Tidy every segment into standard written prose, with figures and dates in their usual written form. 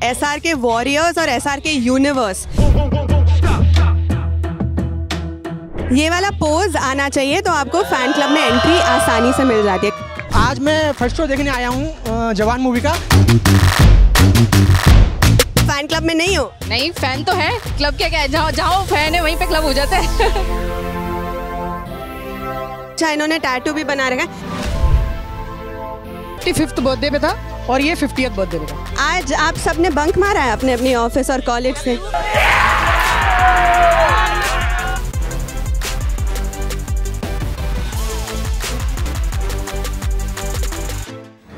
SRK warriors और SRK universe. ये वाला पोज आना चाहिए तो आपको फैन क्लब में एंट्री आसानी से मिल जाती है। आज मैं फर्स्ट शो देखने आया हूँ जवान मूवी का। फैन क्लब में नहीं हो? नहीं, फैन तो है, क्लब क्या है, जहाँ फैन है वहीं पे क्लब हो जाता है। अच्छा, इन्होंने टैटू भी बना रखा है। 55th बर्थडे पे था और ये 50th बर्थडे पे था। आज आप सबने बंक मारा है अपने अपनी ऑफिस और कॉलेज से?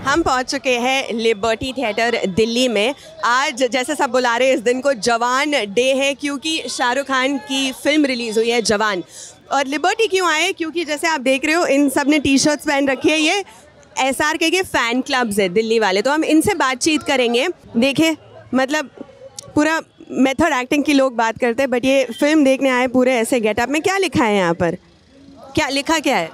हम पहुंच चुके हैं लिबर्टी थिएटर दिल्ली में। आज जैसे सब बुला रहे हैं, इस दिन को जवान डे है क्योंकि शाहरुख खान की फिल्म रिलीज़ हुई है जवान। और लिबर्टी क्यों आए? क्योंकि जैसे आप देख रहे हो इन सब ने टी शर्ट्स पहन रखी है। ये SRK के फ़ैन क्लब्स है दिल्ली वाले, तो हम इनसे बातचीत करेंगे। देखें, मतलब पूरा मेथड एक्टिंग की लोग बात करते हैं, बट ये फिल्म देखने आए पूरे ऐसे गेटअप में। क्या लिखा है यहाँ पर? क्या लिखा क्या है?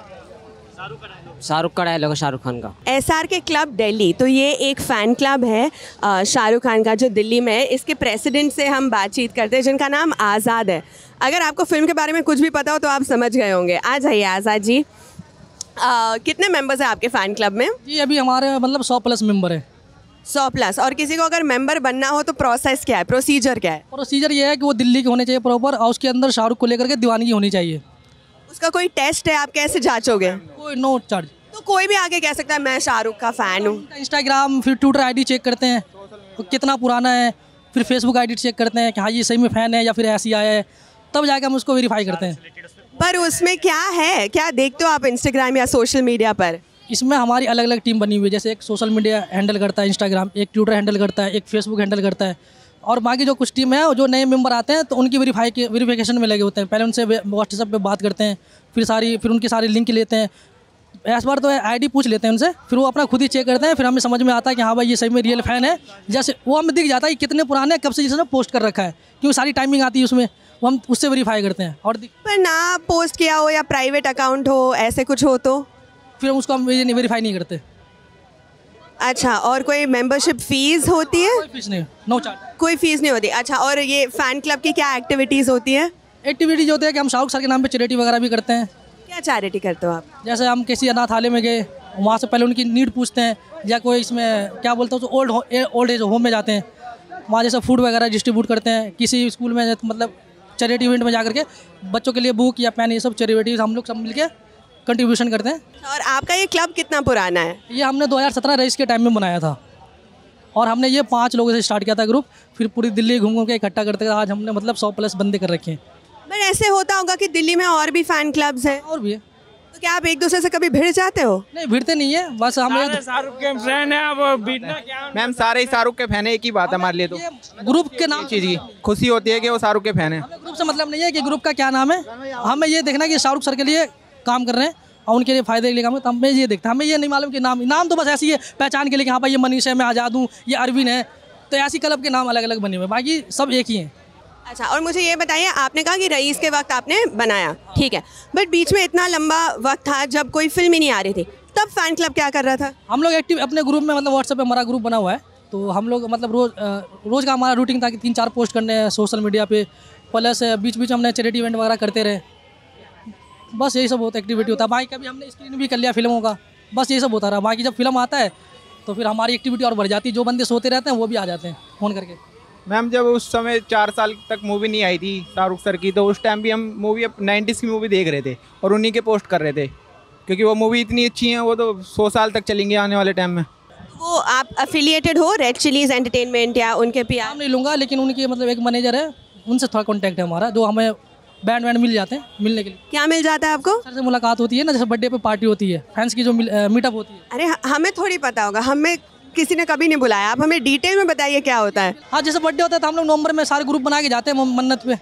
शाहरुख का डायलॉग है, शाहरुख खान का। SRK क्लब दिल्ली, तो ये एक फ़ैन क्लब है शाहरुख खान का जो दिल्ली में है। इसके प्रेसिडेंट से हम बातचीत करते हैं जिनका नाम आज़ाद है। अगर आपको फिल्म के बारे में कुछ भी पता हो तो आप समझ गए होंगे। आ जाइए आज़ाद जी। कितने मेंबर्स हैं आपके फ़ैन क्लब में? जी अभी हमारे मतलब 100+ मेंबर हैं। 100+। और किसी को अगर मेंबर बनना हो तो प्रोसेस क्या है, प्रोसीजर क्या है? प्रोसीजर ये है कि वो दिल्ली के होने चाहिए प्रॉपर, और उसके अंदर शाहरुख को लेकर के दीवानगी होनी चाहिए। उसका कोई टेस्ट है? आप कैसे जांचोगे? कोई नो चार्ज। तो कोई भी आके कह सकता है मैं शाहरुख का फ़ैन हूँ। इंस्टाग्राम फिर ट्विटर ID चेक करते हैं तो कितना पुराना है, फिर फेसबुक ID चेक करते हैं कि हाँ ये सही में फ़ैन है या फिर ऐसे ही आया है, तब जाके हम उसको वेरीफाई करते हैं। पर उसमें क्या है, क्या देखते हो आप इंस्टाग्राम या सोशल मीडिया पर? इसमें हमारी अलग अलग टीम बनी हुई है। जैसे एक सोशल मीडिया हैंडल करता है इंस्टाग्राम, एक ट्विटर हैंडल करता है, एक फेसबुक हैंडल करता है, और बाकी जो कुछ टीम है जो नए मेंबर आते हैं तो उनकी वेरीफिकेशन में लगे होते हैं। पहले उनसे व्हाट्सएप पे बात करते हैं, फिर उनकी सारी लिंक लेते हैं। इस बार तो ID पूछ लेते हैं उनसे, फिर वो अपना खुद ही चेक करते हैं। फिर हमें समझ में आता है कि हाँ भाई ये सही में रियल फ़ैन है। जैसे वो हमें दिख जाता है कि कितने पुराने कब से जिसने पोस्ट कर रखा है, क्योंकि सारी टाइमिंग आती है उसमें, वो हम उससे वेरीफाई करते हैं। और पर ना पोस्ट किया हो या प्राइवेट अकाउंट हो, ऐसे कुछ हो तो फिर हम उसको हम वेरीफाई नहीं करते। अच्छा, और कोई मेंबरशिप फीस होती है? कोई फीस नहीं, नो चार्ज। कोई फीस नहीं होती। अच्छा, और ये फ़ैन क्लब की क्या एक्टिविटीज़ होती है? एक्टिविटीज होती है कि हम शाहरुख सर के नाम पे चैरिटी वगैरह भी करते हैं। क्या चैरिटी करते हो आप? जैसे हम किसी अनाथालय में गए, वहाँ से पहले उनकी नीड पूछते हैं, या कोई इसमें क्या बोलते हैं तो ओल्ड एज होम में जाते हैं, वहाँ जैसे फूड वगैरह डिस्ट्रीब्यूट करते हैं। किसी स्कूल में मतलब चैरिटी इवेंट में जाकर के बच्चों के लिए बुक या पेन, ये सब चैरिटीज हम लोग सब मिलके कंट्रीब्यूशन करते हैं। और आपका ये क्लब कितना पुराना है? ये हमने 2017 रईस के टाइम में बनाया था, और हमने ये 5 लोगों से स्टार्ट किया था ग्रुप, फिर पूरी दिल्ली घूम के इकट्ठा करते हैं। आज हमने मतलब 100+ बंदे कर रखे हैं। बट ऐसे होता होगा कि दिल्ली में और भी फ़ैन क्लब्स हैं? और भी है। तो क्या आप एक दूसरे से कभी भिड़ जाते हो? नहीं, भिड़ते नहीं है, बस हम शाहरुख के फैन है। अब मैम सारे ही शाहरुख के फैन है, एक ही बात है हमारे लिए। तो ग्रुप के नाम चीज़ की खुशी होती है कि वो शाहरुख के फैन है। ग्रुप से मतलब नहीं है कि ग्रुप का क्या नाम है, हमें ये देखना कि शाहरुख सर के लिए काम कर रहे हैं और उनके लिए फ़ायदे के लिए काम है, तो हमें ये देखता है। हमें ये नहीं मालूम कि नाम तो बस ऐसी है पहचान के लिए कि हाँ भाई ये मनीष है, मैं आज़ाद हूँ, ये अरविंद है, तो ऐसी क्लब के नाम अलग अलग बने हुए, बाकी सब एक ही हैं। अच्छा, और मुझे ये बताइए, आपने कहा कि रईस के वक्त आपने बनाया, ठीक है, बट बीच में इतना लंबा वक्त था जब कोई फिल्म ही नहीं आ रही थी, तब फ़ैन क्लब क्या कर रहा था? हम लोग एक्टिव अपने ग्रुप में, मतलब व्हाट्सएप पे हमारा ग्रुप बना हुआ है, तो हम लोग मतलब रोज़ का हमारा रूटीन था कि 3-4 पोस्ट करने हैं सोशल मीडिया पे, प्लस बीच बीच हमने चैरिटी इवेंट वगैरह करते रहे। बस यही सब बहुत एक्टिविटी होता है। बाकी कभी हमने स्क्रीन भी कर लिया फिल्मों का, बस यही सब होता रहा। बाकी जब फिल्म आता है तो फिर हमारी एक्टिविटी और बढ़ जाती है। जो बंदे सोते रहते हैं वो भी आ जाते हैं फ़ोन करके। मैम जब उस समय 4 साल तक मूवी नहीं आई थी शाहरुख सर की, तो उस टाइम भी हम मूवी 90s की मूवी देख रहे थे और उन्हीं के पोस्ट कर रहे थे, क्योंकि वो मूवी इतनी अच्छी है, वो तो 100 साल तक चलेंगे आने वाले टाइम में। वो आप एफिलिएटेड हो रेड चिलीज एंटरटेनमेंट या उनके PR? नाम नहीं लूँगा, लेकिन उनकी मतलब एक मैनेजर है, उनसे थोड़ा कॉन्टैक्ट है हमारा, जो हमें बैंड मिल जाते हैं। मिलने के लिए क्या मिल जाता है आपको? सर से मुलाकात होती है ना, जैसे बर्थडे पे पार्टी होती है, फैंस की जो मीटअप होती है। अरे हमें थोड़ी पता होगा, हमें किसी ने कभी नहीं बुलाया, आप हमें डिटेल में बताइए क्या होता है। हाँ, जैसे बर्थडे होता है तो हम लोग नवंबर में सारे ग्रुप बना के जाते हैं मन्नत पे,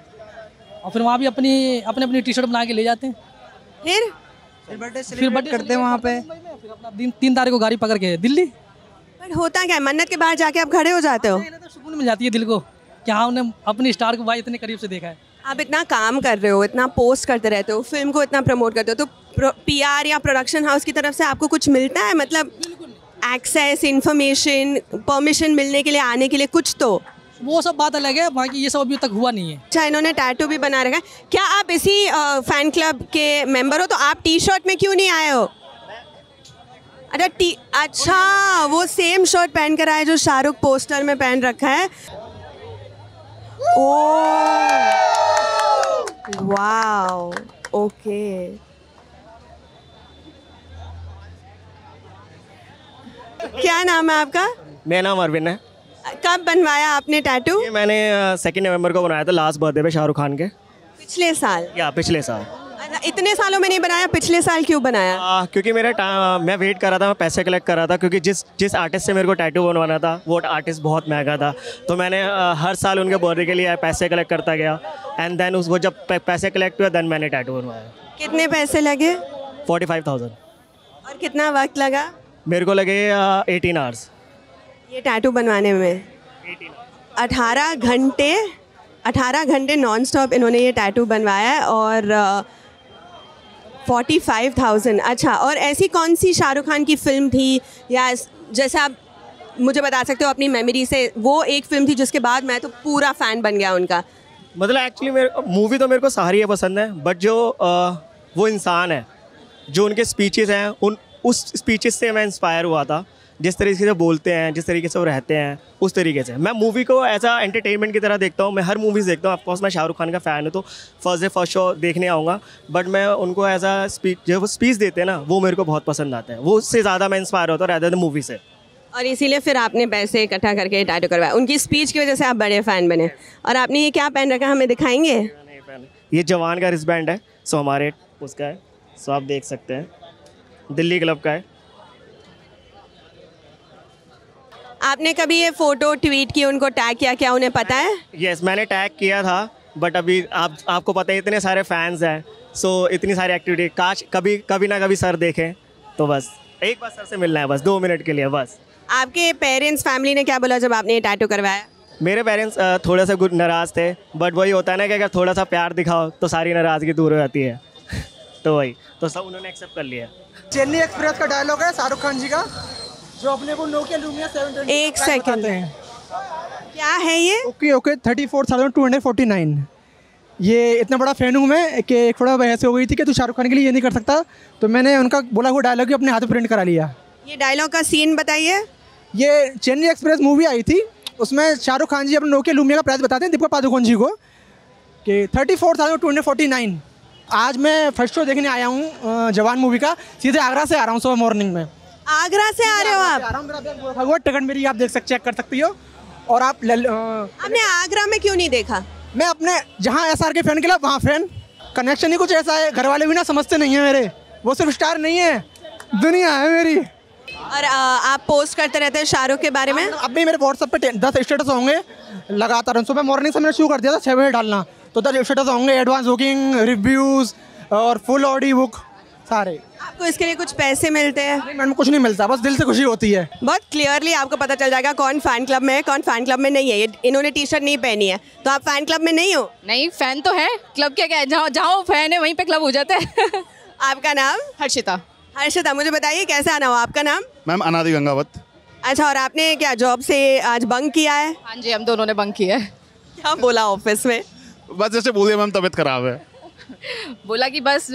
और फिर वहाँ भी अपनी टी-शर्ट बना के ले जाते हैं। फिर बर्थडे करते हैं वहाँ पे, फिर अपना 3 तारीख को गाड़ी पकड़ के दिल्ली। पर होता क्या है, मन्नत के बाहर जाके आप खड़े हो जाते हो? तो सुकून मिल जाती है दिल को कि हाँ उन्हें अपनी स्टार को भाई इतने करीब से देखा है। आप इतना काम कर रहे हो, इतना पोस्ट करते रहते हो, फिल्म को इतना प्रमोट करते हो, तो PR या प्रोडक्शन हाउस की तरफ से आपको कुछ मिलता है? मतलब एक्सेस, इंफॉर्मेशन, परमिशन मिलने के लिए, आने के लिए कुछ तो? वो सब बात अलग है, बाकी ये सब अभी तक हुआ नहीं है। अच्छा, इन्होंने टैटू भी बना रखा है। क्या आप इसी फैन क्लब के मेंबर हो? तो आप टी शर्ट में क्यों नहीं आए हो? अच्छा, वो सेम शर्ट पहन कर आए जो शाहरुख पोस्टर में पहन रखा है। Oh wow, okay. क्या नाम है आपका? मेरा नाम अरविंद है। कब बनवाया आपने टैटू? ये मैंने 2 नवंबर को बनाया था, लास्ट बर्थडे पे शाहरुख खान के। पिछले साल? या पिछले साल। अच्छा, इतने सालों में नहीं बनाया, पिछले साल क्यों बनाया? क्योंकि मैं वेट कर रहा था, मैं पैसे कलेक्ट कर रहा था, क्योंकि जिस आर्टिस्ट से मेरे को टैटू बनवाना था वो आर्टिस्ट बहुत महंगा था। तो मैंने हर साल उनके बर्थडे के लिए पैसे कलेक्ट करता गया, एंड देन उसको जब पैसे कलेक्ट हुआ देन मैंने टैटू बनवाया। कितने पैसे लगे? 45,000। और कितना वक्त लगा? मेरे को लगे 18 आवर्स ये टैटू बनवाने में। 18 घंटे नॉन स्टॉप इन्होंने ये टैटू बनवाया है, और 45,000। अच्छा, और ऐसी कौन सी शाहरुख खान की फ़िल्म थी, या जैसे आप मुझे बता सकते हो अपनी मेमोरी से, वो एक फ़िल्म थी जिसके बाद मैं तो पूरा फ़ैन बन गया उनका? मतलब एक्चुअली मूवी तो मेरे को सारी है पसंद है, बट जो वो इंसान है, जो उनके स्पीचेस हैं, उस स्पीचेस से मैं इंस्पायर हुआ था। जिस तरीके से बोलते हैं, जिस तरीके से वो रहते हैं, उस तरीके से मैं मूवी को एज अ एंटरटेनमेंट की तरह देखता हूँ। मैं हर मूवीज़ देखता हूँ। ऑफकोर्स मैं शाहरुख खान का फ़ैन हूँ, तो फर्स्ट शो देखने आऊँगा, बट मैं उनको एज अ स्पीच, जो वो स्पीच देते हैं ना, वो मेरे को बहुत पसंद आते हैं। वो उससे ज़्यादा मैं इंस्पायर होता हूँ रैदर देन मूवी से। और इसीलिए फिर आपने पैसे इकट्ठा करके टैटू करवाया। उनकी स्पीच की वजह से आप बड़े फ़ैन बने। और आपने ये क्या पहन रखा, हमें दिखाएंगे? ये जवान का रिस्टबैंड है, सो हमारे उसका है, सो आप देख सकते हैं, दिल्ली क्लब का है। आपने कभी ये फ़ोटो ट्वीट की, उनको टैग किया, क्या उन्हें पता है? यस, मैंने टैग किया था, बट अभी आपको पता है इतने सारे फैंस हैं, सो इतनी सारी एक्टिविटी, काश कभी ना कभी सर देखें, तो बस एक बार सर से मिलना है, बस 2 मिनट के लिए बस। आपके पेरेंट्स, फैमिली ने क्या बोला जब आपने ये टैटू करवाया? मेरे पेरेंट्स थोड़ा सा नाराज़ थे, बट वही होता है ना कि अगर थोड़ा सा प्यार दिखाओ तो सारी नाराज़गी दूर हो जाती है। तो वही, तो सब उन्होंने एक्सेप्ट कर लिया। चेन्नई एक्सप्रेस का डायलॉग है शाहरुख खान जी का, जो अपने को नोकिया लूमिया 720 एक सेकंड, क्या है ये? ओके 34,249। ये इतना बड़ा फ़ैन हूँ मैं कि एक थोड़ा बहस हो गई थी कि तू शाहरुख खान के लिए ये नहीं कर सकता, तो मैंने उनका बोला हुआ डायलॉग अपने हाथ में प्रिंट करा लिया। ये डायलॉग का सीन बताइए। ये चेन्नई एक्सप्रेस मूवी आई थी, उसमें शाहरुख खान जी अपने नोकिया लूमिया का प्राइस बताते हैं दीपिका पादुकोण जी को कि 34,249। आज मैं फर्स्ट शो देखने आया हूँ जवान मूवी का, सीधे आगरा से आ रहा हूँ सुबह मॉर्निंग में। आगरा से आ रहे हो आप? मेरा टिकट मेरी आप देख चेक कर सकती हो। और आप आपने आगरा में क्यों नहीं देखा? मैं अपने जहाँ SR के फ़ैन क्लब, वहाँ फ़ैन कनेक्शन ही कुछ ऐसा है, घर वाले भी ना समझते नहीं है मेरे, वो सिर्फ स्टार नहीं है, दुनिया है मेरी। और आप पोस्ट करते रहते हैं शाहरुख के बारे में? अब भी मेरे व्हाट्सएप पे 10 स्टेटस होंगे लगातार। सुबह मॉर्निंग से मैंने शुरू कर दिया था 6 बजे डालना, तो 10 स्टेटस होंगे, एडवांस बुकिंग, रिव्यूज़ और फुल ऑडियो बुक सारे। आपको इसके लिए कुछ पैसे मिलते हैं? नहीं मैडम, कुछ नहीं मिलता, बस दिल से खुशी होती है। बहुत क्लियरली आपको पता चल जाएगा कौन फ़ैन क्लब में है, कौन फ़ैन क्लब में नहीं है। ये इन्होंने टी शर्ट नहीं पहनी है, तो आप फ़ैन क्लब में नहीं हो? नहीं, फैन तो है, क्लब क्या है, जहाँ फैन है वहीं पे क्लब हो जाता है। आपका नाम? हर्षिता। हर्षिता, मुझे बताइए कैसे आना हुआ? आपका नाम? मैम अनादि गंगावत। अच्छा, और आपने क्या जॉब से आज बंक किया है? हाँ जी, हम दोनों ने बंक किया है। क्या बोला ऑफिस में? बस जैसे बोलिए मैम, तबीयत खराब है। बोला कि बस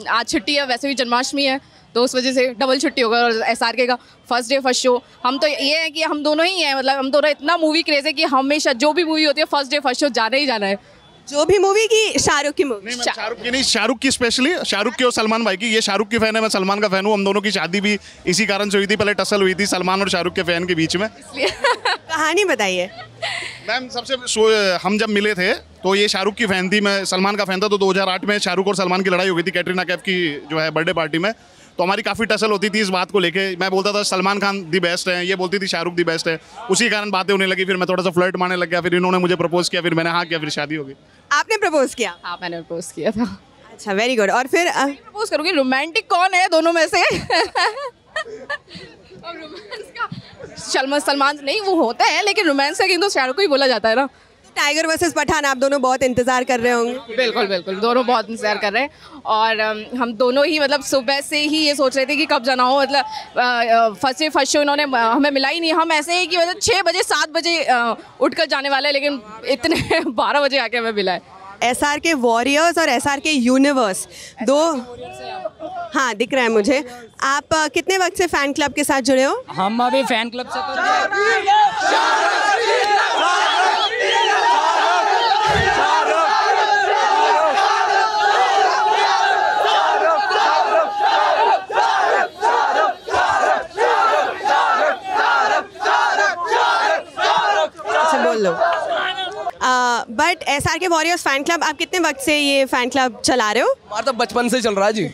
आज छुट्टी है, वैसे भी जन्माष्टमी है, तो उस वजह से डबल छुट्टी होगा। और SRK का फर्स्ट डे फर्स्ट शो, हम तो ये है कि हम दोनों ही हैं, मतलब हम दोनों इतना मूवी क्रेज़ है कि हमेशा जो भी मूवी होती है फर्स्ट डे फर्स्ट शो जाना ही जाना है। जो भी मूवी की? शाहरुख की मूवी? नहीं मैम, शाहरुख की नहीं, शाहरुख की स्पेशली, शाहरुख की और सलमान भाई की। ये शाहरुख की फ़ैन है, मैं सलमान का फ़ैन हूँ। हम दोनों की शादी भी इसी कारण से हुई थी, पहले टसल हुई थी सलमान और शाहरुख के फ़ैन के बीच में। कहानी बताइए मैम। हम जब मिले थे तो ये शाहरुख की फ़ैन थी, मैं सलमान का फ़ैन था। तो 2008 में शाहरुख और सलमान की लड़ाई हो गई थी कैटरीना कैफ की जो है बर्थडे पार्टी में, तो हमारी काफ़ी टसल होती थी इस बात को लेके। मैं बोलता था सलमान खान दी बेस्ट है, ये बोलती थी शाहरुख दी बेस्ट है, उसी कारण बातें होने लगी। फिर मैं थोड़ा सा फ्लर्ट मारने लग गया, फिर इन्होंने मुझे प्रपोज किया, फिर मैंने हाँ किया, फिर शादी हो गई। आपने प्रपोज किया? हाँ, मैंने प्रपोज किया था। अच्छा, वेरी गुड। और फिर प्रपोज करूँगी, रोमांटिक कौन है दोनों में से? रोमांस का सलमान नहीं, वो होता है, लेकिन रोमांस का किंतु शाहरुख को ही बोला जाता है ना। टाइगर वर्सेस पठान आप दोनों बहुत इंतजार कर रहे होंगे। बिल्कुल बिल्कुल, दोनों बहुत इंतजार कर रहे हैं और हम दोनों ही मतलब सुबह से ही ये सोच रहे थे कि कब जाना हो। मतलब फर्स्ट शो इन्होंने हमें मिला ही नहीं। हम ऐसे ही कि मतलब 6 बजे 7 बजे उठकर जाने वाले हैं, लेकिन इतने 12 बजे आके हमें मिला है। SRK वॉरियर्स और SRK यूनिवर्स दो, हाँ दिख रहा है मुझे। आप कितने वक्त से फैन क्लब के साथ जुड़े हो? हम अभी फैन क्लब से अच्छा बोल लो। But SRK warriors fan club, आप कितने वक्त से ये फैन क्लब चला रहे हो? हमारा तो बचपन से चल रहा है जी।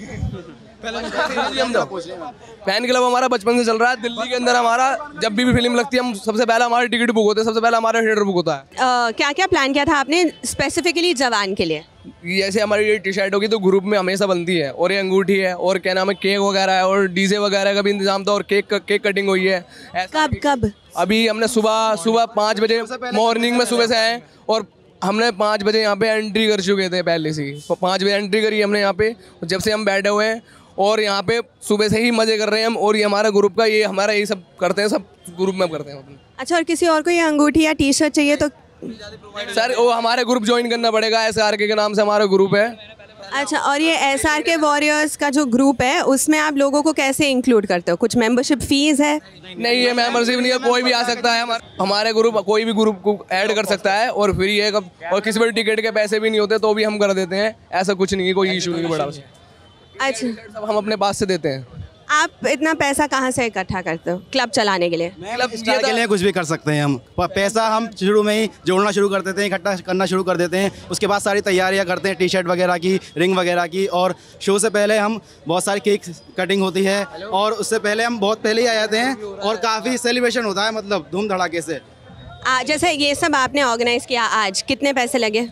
फैन क्लब हमारा बचपन से चल रहा है। दिल्ली के अंदर हमारा जब भी फिल्म लगती है हम सबसे पहला हमारे टिकट बुक होते हैं, सबसे पहला हमारा थिएटर बुक होता है। क्या क्या प्लान किया था आपने स्पेसिफिकली जवान के लिए? जैसे हमारी ये टी शर्ट होगी तो ग्रुप में हमेशा बनती है, और ये अंगूठी है, और क्या नाम है केक वगैरह है, और डीजे वगैरह का भी इंतजाम था, और केक कटिंग हुई है। कब? अभी हमने सुबह 5 बजे मॉर्निंग में सुबह से आए, और हमने 5 बजे यहाँ पे एंट्री कर चुके थे पहले से ही। 5 बजे एंट्री करी हमने यहाँ पे, जब से हम बैठे हुए हैं और यहाँ पे सुबह से ही मजे कर रहे हैं हम। और ये हमारा ग्रुप का, ये हमारा यही सब करते हैं, सब ग्रुप में करते हैं। अच्छा, और किसी और को ये अंगूठी या टी शर्ट चाहिए तो सर वो हमारे ग्रुप ज्वाइन करना पड़ेगा। SRK के नाम से हमारा ग्रुप है। अच्छा, और ये SRK वॉरियर्स का जो ग्रुप है उसमें आप लोगों को कैसे इंक्लूड करते हो? कुछ मेंबरशिप फीस है? नहीं, ये मेंबरशिप नहीं है, कोई भी आ सकता है। हमारे ग्रुप कोई भी ग्रुप को ऐड कर सकता है और फ्री है। और किसी भी टिकट के पैसे भी नहीं होते तो भी हम कर देते हैं, ऐसा कुछ नहीं है, कोई इशू नहीं बड़ा। अच्छा, सब हम अपने पास से देते हैं। आप इतना पैसा कहाँ से इकट्ठा करते हो क्लब चलाने के लिए? क्लब स्टार के लिए कुछ भी कर सकते हैं हम। पैसा हम शुरू में ही जोड़ना शुरू कर देते हैं, इकट्ठा करना शुरू कर देते हैं। उसके बाद सारी तैयारियां करते हैं, टी शर्ट वगैरह की, रिंग वगैरह की, और शो से पहले हम बहुत सारी केक कटिंग होती है, और उससे पहले हम बहुत पहले ही आ जाते हैं, और काफ़ी सेलिब्रेशन होता है, मतलब धूम धड़ाके से। जैसे ये सब आपने ऑर्गेनाइज किया, आज कितने पैसे लगे?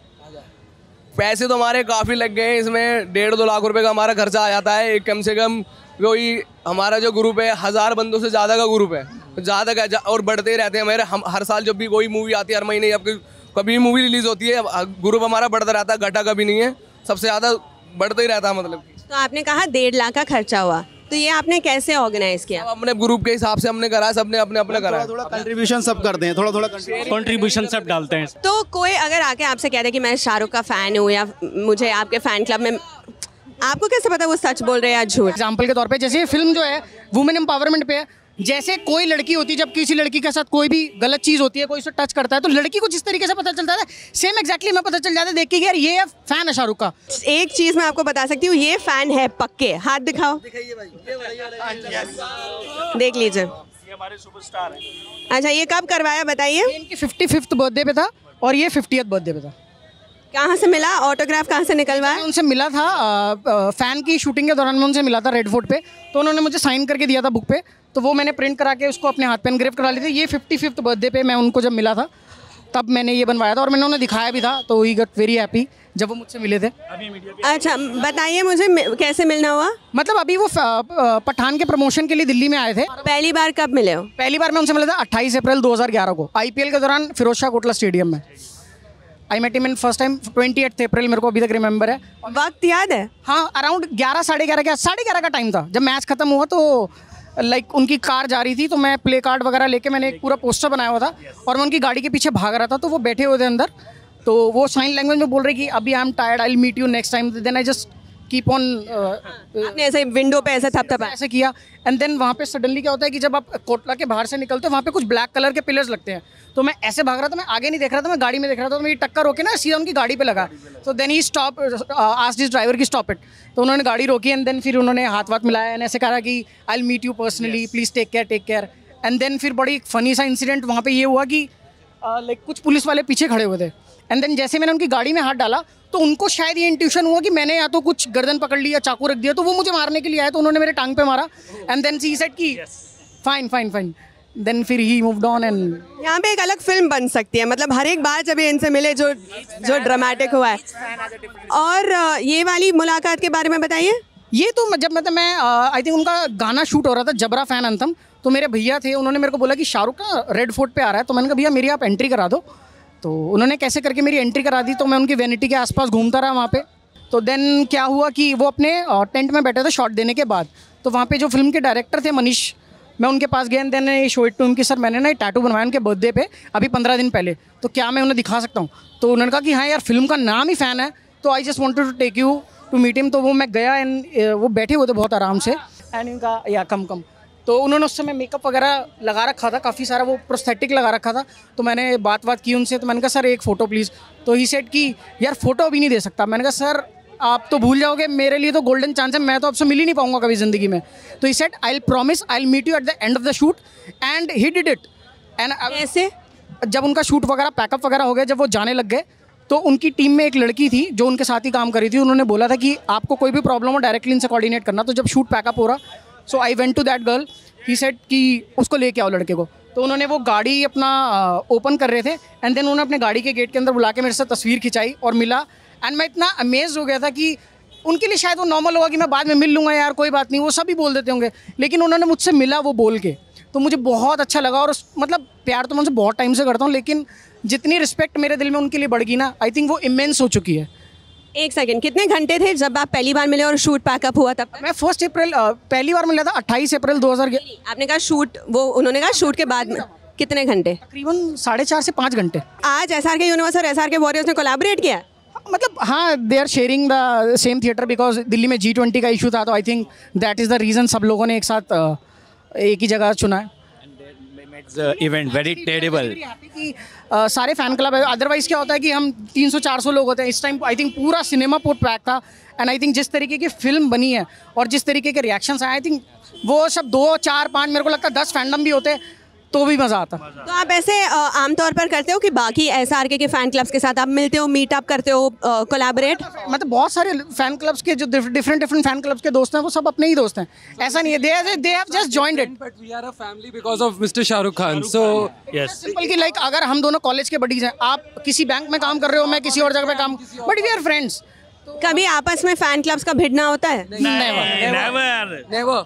पैसे तो हमारे काफ़ी लग गए हैं। इसमें 1.5-2 लाख रुपए का हमारा खर्चा आ जाता है। कम से कम कोई हमारा जो ग्रुप है 1000 बंदों से ज़्यादा का ग्रुप है, ज़्यादा का, और बढ़ते ही रहते हैं हमारे। हम हर साल जब भी कोई मूवी आती है, हर महीने अब कभी मूवी रिलीज़ होती है, ग्रुप हमारा बढ़ता रहता है, घटा कभी नहीं है, सबसे ज़्यादा बढ़ता ही रहता है। मतलब तो आपने कहा 1.5 लाख का खर्चा हुआ, तो ये आपने कैसे ऑर्गेनाइज किया? अपने ग्रुप के हिसाब से हमने करा, सबने अपने अपने करा। थोड़ा कंट्रीब्यूशन सब करते हैं, थोड़ा कंट्रीब्यूशन सब डालते हैं। तो कोई अगर आके आपसे कह दे कि मैं शाहरुख का फ़ैन हूँ या मुझे आपके फ़ैन क्लब में, आपको कैसे पता वो सच बोल रहे हैं या झूठ? एग्जाम्पल के तौर पे जैसे ये फिल्म जो है वुमेन एम्पावरमेंट पे है। जैसे कोई लड़की होती है, जब किसी लड़की के साथ कोई भी गलत चीज़ होती है, कोई उसे टच करता है, तो लड़की को जिस तरीके से पता चलता है, सेम एग्जैक्टली मैं पता चल जाता है देख के यार ये फैन है शाहरुख का। एक चीज़ मैं आपको बता सकती हूँ, ये फ़ैन है पक्के। हाथ दिखाओ, देख लीजिए, ये हमारे सुपरस्टार हैं। अच्छा, ये कब करवाया बताइए? इनकी 55th बर्थडे पे था और ये 50th बर्थडे पे था। कहाँ से मिला ऑटोग्राफ, कहाँ से निकलवाया? उनसे मिला था फ़ैन की शूटिंग के दौरान, मैं उनसे मिला था रेड फोर्ट पे, तो उन्होंने मुझे साइन करके दिया था बुक पे, तो वो मैंने प्रिंट करा के उसको अपने हाथ पे एनग्रेव करा ली थी। ये 55th बर्थडे पे मैं उनको जब मिला था तब मैंने ये बनवाया था, और मैंने उन्हें दिखाया भी था, तो ही गॉट वेरी हैप्पी जब वो मुझसे मिले थे। अच्छा, बताइए मुझे कैसे मिलना हुआ? मतलब अभी वो पठान के प्रमोशन के लिए दिल्ली में आए थे। पहली बार कब मिले हो? पहली बार मैं उनसे मिला था 28 अप्रैल 2011 को IPL के दौरान फिरोज शाह कोटला स्टेडियम में। I met him in first time 28 April, मेरे को अभी तक रिमेंबर है। वक्त याद है? हाँ, अराउंड 11 साढ़े 11 का टाइम था। जब मैच खत्म हुआ तो लाइक उनकी कार जा रही थी, तो मैं प्ले कार्ड वगैरह लेके मैंने एक पूरा पोस्टर बनाया हुआ था, और मैं उनकी गाड़ी के पीछे भाग रहा था, तो वो बैठे हुए थे अंदर, तो वो साइन लैंग्वेज में बोल रहे कि अभी I am tired, I will meet you next time. Then I just keep on, आपने ऐसे विंडो पे ऐसे थपथपा ऐसे किया, एंड देन वहाँ पे सडनली क्या होता है कि जब आप कोटला के बाहर से निकलते हो, वहाँ पे कुछ ब्लैक कलर के पिलर्स लगते हैं, तो मैं ऐसे भाग रहा था, मैं आगे नहीं देख रहा था, मैं गाड़ी में देख रहा था, तो मेरी टक्कर रोके ना सीधा उनकी गाड़ी पे लगा। तो then he stop, asked his driver की स्टॉप इट, तो उन्होंने गाड़ी रोकी, एंड देन फिर उन्होंने हाथ वाथ मिलाया, एंड ऐसे कहा कि I will meet you personally, please take care. And then फिर बड़ी फनी सा इंसिडेंट वहाँ पे ये हुआ कि लाइक कुछ पुलिस वाले पीछे खड़े हुए थे, एंड देन जैसे मैंने उनकी गाड़ी में हाथ डाला तो उनको शायद ये इंट्यूशन हुआ कि मैंने या तो कुछ गर्दन पकड़ लिया, चाकू रख दिया, तो वो मुझे मारने के लिए आए, तो उन्होंने मेरे टांग पे मारा, एंड देन सी सेड कि फाइन, देन फिर ही मूव्ड ऑन। एंड यहाँ पे एक अलग फिल्म बन सकती है, मतलब हर एक बार जब ये इनसे मिले जो ड्रामेटिक हुआ है। और ये वाली मुलाकात के बारे में बताइए। ये तो जब मतलब मैं आई थिंक उनका गाना शूट हो रहा था, जबरा फैन अंथम, तो मेरे भैया थे, उन्होंने मेरे को बोला कि शाहरुख का रेड फोर्ट पे आ रहा है, तो मैंने कहा भैया मेरी आप एंट्री करा दो, तो उन्होंने कैसे करके मेरी एंट्री करा दी, तो मैं उनकी वैनिटी के आसपास घूमता रहा वहाँ पे। तो देन क्या हुआ कि वो अपने टेंट में बैठे थे शॉट देने के बाद, तो वहाँ पे जो फिल्म के डायरेक्टर थे मनीष, मैं उनके पास गया, देन शो इट टू उनकी सर मैंने ना टैटू बनवाया उनके बर्थडे पे अभी 15 दिन पहले, तो क्या मैं उन्हें दिखा सकता हूँ? तो उन्होंने कहा कि हाँ यार फिल्म का नाम ही फ़ैन है, तो I just wanted to take you to meet him. तो वो मैं गया एंड वो बैठे हुए थे बहुत आराम से, एंड उनका या कम तो उन्होंने उस समय मेकअप वगैरह लगा रखा था, काफ़ी सारा वो प्रोस्थेटिक लगा रखा था। तो मैंने बात की उनसे, तो मैंने कहा सर एक फ़ोटो प्लीज़। तो ही सेड कि यार फ़ोटो अभी नहीं दे सकता। मैंने कहा सर आप तो भूल जाओगे, मेरे लिए तो गोल्डन चांस है, मैं तो आपसे मिल ही नहीं पाऊंगा कभी ज़िंदगी में। तो he said I will promise I will meet you at the end of the shoot, and he did it. And ऐसे जब उनका शूट वगैरह पैकअप वगैरह हो गया, जब वो जाने लग गए, तो उनकी टीम में एक लड़की थी जो उनके साथ ही काम कर रही थी। उन्होंने बोला था कि आपको कोई भी प्रॉब्लम हो डायरेक्टली इनसे कोऑर्डिनेट करना। तो जब शूट पैकअप हो रहा, so I went to that girl, he said कि उसको लेके आओ लड़के को। तो उन्होंने वो गाड़ी अपना ओपन कर रहे थे, एंड देन उन्होंने अपने गाड़ी के गेट के अंदर बुला के मेरे साथ तस्वीर खिंचाई और मिला। एंड मैं इतना अमेज हो गया था कि उनके लिए शायद वो नॉर्मल होगा कि मैं बाद में मिल लूँगा यार कोई बात नहीं, वो सभी बोल देते होंगे, लेकिन उन्होंने मुझसे मिला वो बोल के, तो मुझे बहुत अच्छा लगा। और मतलब प्यार तो मैं उनसे बहुत टाइम से करता हूँ, लेकिन जितनी रिस्पेक्ट मेरे दिल में उनके लिए बढ़ गई ना, आई थिंक वो इमेंस हो चुकी है। एक सेकंड, कितने घंटे थे जब आप पहली बार मिले और शूट पैकअप हुआ तब? मैं 1 अप्रैल पहली बार मिला था 28 अप्रैल 2011। आपने कहा शूट, वो उन्होंने कहा शूट के बाद में कितने घंटे? तकरीबन 4.5 से 5 घंटे। आज SRK यूनिवर्स और SRK वॉरियर्स ने कोलैबोरेट किया? मतलब हाँ, they are sharing the same theatre because Delhi में G20 का इशू था, तो I think that is the reason सब लोगों ने एक साथ एक ही जगह चुना है। इवेंट वेरी टेरेबल कि सारे फैन क्लब है, अदरवाइज क्या होता है कि हम 300-400 लोग होते हैं। इस टाइम आई थिंक पूरा सिनेमा पूरा पैक था, एंड आई थिंक जिस तरीके की फिल्म बनी है और जिस तरीके के रिएक्शंस आए, आई थिंक वो सब 2, 4, 5 मेरे को लगता है 10 फैंडम भी होते तो भी मज़ा आता। तो आप ऐसे आमतौर पर करते हो कि बाकी SRK के फैन क्लब्स के साथ आप मिलते हो, मीटअप करते हो, कोलैबोरेट? मतलब बहुत सारे फैन क्लब्स के जो डिफरेंट फैन क्लब्स के दोस्त हैं वो सब अपने ही दोस्त हैं, ऐसा नहीं है they have just joined it, but we are a family because of mister Shahrukh Khan. So yes, simple की लाइक अगर हम दोनों कॉलेज के बडीज हैं, आप किसी बैंक में काम कर रहे हो, मैं किसी और जगह पे काम, बट वी आर फ्रेंड्स। कभी आपस में फैन क्लब्स का भिड़ना होता है? नेवर।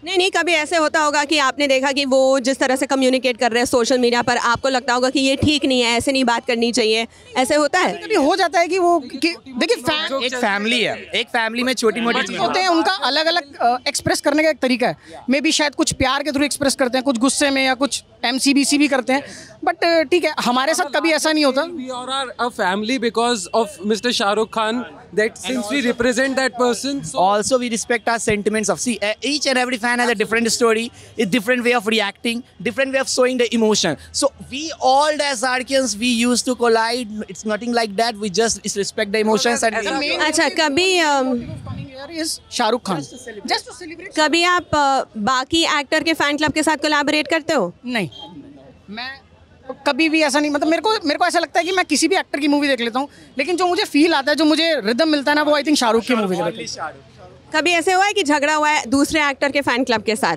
नहीं, कभी ऐसे होता होगा कि आपने देखा कि वो जिस तरह से कम्युनिकेट कर रहे हैं सोशल मीडिया पर, आपको लगता होगा कि ये ठीक नहीं है, ऐसे नहीं बात करनी चाहिए, ऐसे होता है? कभी हो जाता है कि वो देखिए फैन एक फैमिली है, एक फैमिली में छोटी मोटी चीजें होते हैं, उनका अलग अलग एक्सप्रेस करने का एक तरीका है। मे बी शायद कुछ प्यार के थ्रू एक्सप्रेस करते हैं, कुछ गुस्से में, या कुछ MCBC भी करते हैं, बट ठीक है, हमारे साथ कभी ऐसा नहीं होता। We are a family because of Mr. Shah Rukh Khan, that since we represent that person, so also we respect our sentiments of each and every fan has a different story, a different way of reacting, different way of showing the emotion. So we all as SRKians we used to collide, it's nothing like that, we just respect the emotions and अच्छा, कभी Shahrukh Khan just to celebrate. कभी आप बाकी actor के fan club के साथ collaborate करते हो? नहीं, मैं कभी भी ऐसा नहीं, मतलब मेरे को ऐसा लगता है कि मैं किसी भी एक्टर की मूवी देख लेता हूँ, लेकिन जो मुझे फील आता है, जो मुझे रिदम मिलता है ना, वो आई थिंक शाहरुख की मूवी देख। कभी ऐसे हुआ है कि झगड़ा हुआ है दूसरे एक्टर के फैन क्लब के साथ?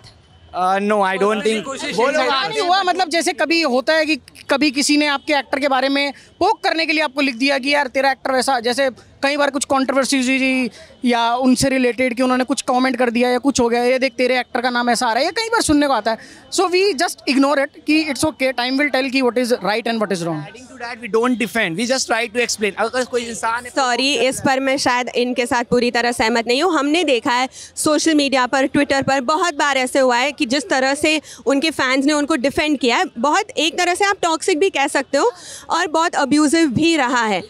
नो, आई डोंट थिंक नहीं हुआ। मतलब जैसे कभी होता है कि कभी किसी ने आपके एक्टर के बारे में पोक करने के लिए आपको लिख दिया कि यार तेरा एक्टर वैसा, जैसे कई बार कुछ कंट्रोवर्सी हुई या उनसे रिलेटेड कि उन्होंने कुछ कमेंट कर दिया या कुछ हो गया, ये देख तेरे एक्टर का नाम ऐसा आ रहा है, ये कई बार सुनने को आता है। So we just ignore it कि it's okay, time will tell कि what is right and what is wrong. Adding to that we don't defend, we just try to explain. अगर कोई इंसान, सॉरी, इस पर मैं शायद इनके साथ पूरी तरह सहमत नहीं हूँ। हमने देखा है सोशल मीडिया पर, ट्विटर पर बहुत बार ऐसे हुआ है कि जिस तरह से उनके फैंस ने उनको डिफेंड किया है, बहुत एक तरह से आप टॉक्सिक भी कह सकते हो और बहुत अब्यूजिव भी रहा है,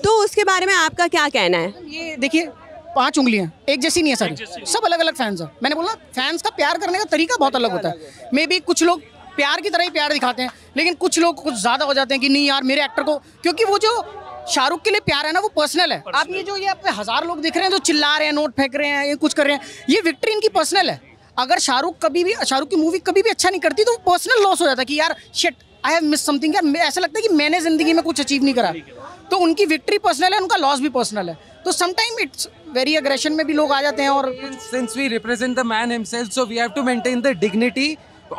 तो उसके बारे में आपका क्या कहना है? ये देखिए, 5 उंगलियां एक जैसी नहीं है सारी, सब अलग अलग फैंस हैं। मैंने बोला फैंस का प्यार करने का तरीका बहुत अलग होता है। मे बी कुछ लोग प्यार की तरह ही प्यार दिखाते हैं, लेकिन कुछ लोग कुछ ज़्यादा हो जाते हैं कि नहीं यार मेरे एक्टर को, क्योंकि वो जो शाहरुख के लिए प्यार है ना, वो पर्सनल है। आप ये जो ये आप 1000 लोग दिख रहे हैं जो चिल्ला रहे हैं, नोट फेंक रहे हैं, ये कुछ कर रहे हैं, ये विक्ट्री इनकी पर्सनल है। अगर शाहरुख की मूवी कभी भी अच्छा नहीं करती तो पर्सनल लॉस हो जाता है कि यार shit, I have miss something, यार ऐसा लगता है कि मैंने जिंदगी में कुछ अचीव नहीं करा। तो उनकी विक्ट्री पर्सनल है, उनका लॉस भी पर्सनल है, तो समटाइम इट्स वेरी अग्रेशन में भी लोग आ जाते हैं। और since we represent the man himself, so we have to maintain the dignity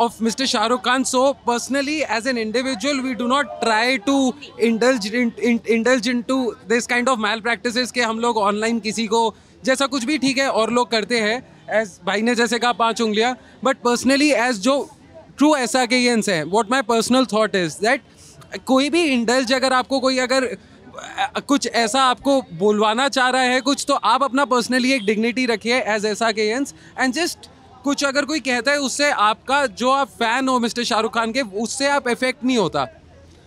of Mr. Shah Rukh Khan. So personally, as an individual, we do not try to indulge into this kind of malpractices कि हम लोग online किसी को जैसा कुछ भी ठीक है और लोग करते हैं, एज भाई ने जैसे कहा 5 उंगलियां, बट पर्सनली एज जो ट्रू SRKians हैं, what my personal thought is that कोई भी इंडल्ज अगर आपको कोई अगर कुछ ऐसा आपको बोलवाना चाह रहा है कुछ, तो आप अपना पर्सनली एक डिग्निटी रखिए एज SRKians, एंड जस्ट कुछ अगर कोई कहता है उससे आपका जो आप फैन हो मिस्टर शाहरुख खान के, उससे आप इफेक्ट नहीं होता.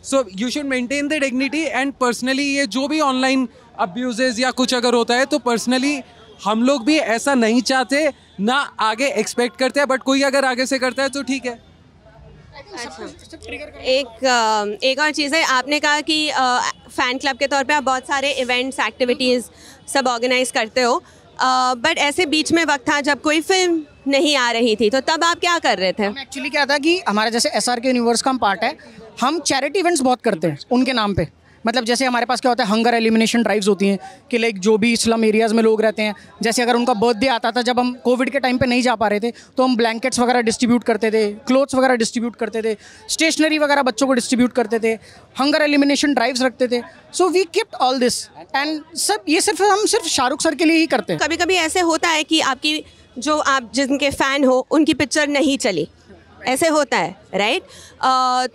So you should maintain the dignity. And personally ये जो भी ऑनलाइन अब्यूजेस या कुछ अगर होता है, तो पर्सनली हम लोग भी ऐसा नहीं चाहते, ना आगे एक्सपेक्ट करते हैं, बट कोई अगर आगे से करता है तो ठीक है. एक और चीज़ है, आपने कहा कि फ़ैन क्लब के तौर पे आप बहुत सारे इवेंट्स, एक्टिविटीज़ सब ऑर्गेनाइज करते हो, बट ऐसे बीच में वक्त था जब कोई फिल्म नहीं आ रही थी, तो तब आप क्या कर रहे थे? एक्चुअली क्या था कि हमारा जैसे SRK यूनिवर्स का हम पार्ट है, हम चैरिटी इवेंट्स बहुत करते हैं उनके नाम पे. मतलब जैसे हमारे पास क्या होता है, हंगर एलिमिनेशन ड्राइव्स होती हैं कि लाइक जो भी स्लम एरियाज़ में लोग रहते हैं, जैसे अगर उनका बर्थडे आता था, जब हम कोविड के टाइम पे नहीं जा पा रहे थे, तो हम ब्लैंकेट्स वगैरह डिस्ट्रीब्यूट करते थे, क्लोथ्स वगैरह डिस्ट्रीब्यूट करते थे, स्टेशनरी वगैरह बच्चों को डिस्ट्रीब्यूट करते थे, हंगर एलिमिनेशन ड्राइव्स रखते थे. So we kept all this, and सब ये हम सिर्फ शाहरुख सर के लिए ही करते हैं. कभी कभी ऐसे होता है कि आपकी जो आप जिनके फ़ैन हो उनकी पिक्चर नहीं चली, ऐसे होता है, राइट?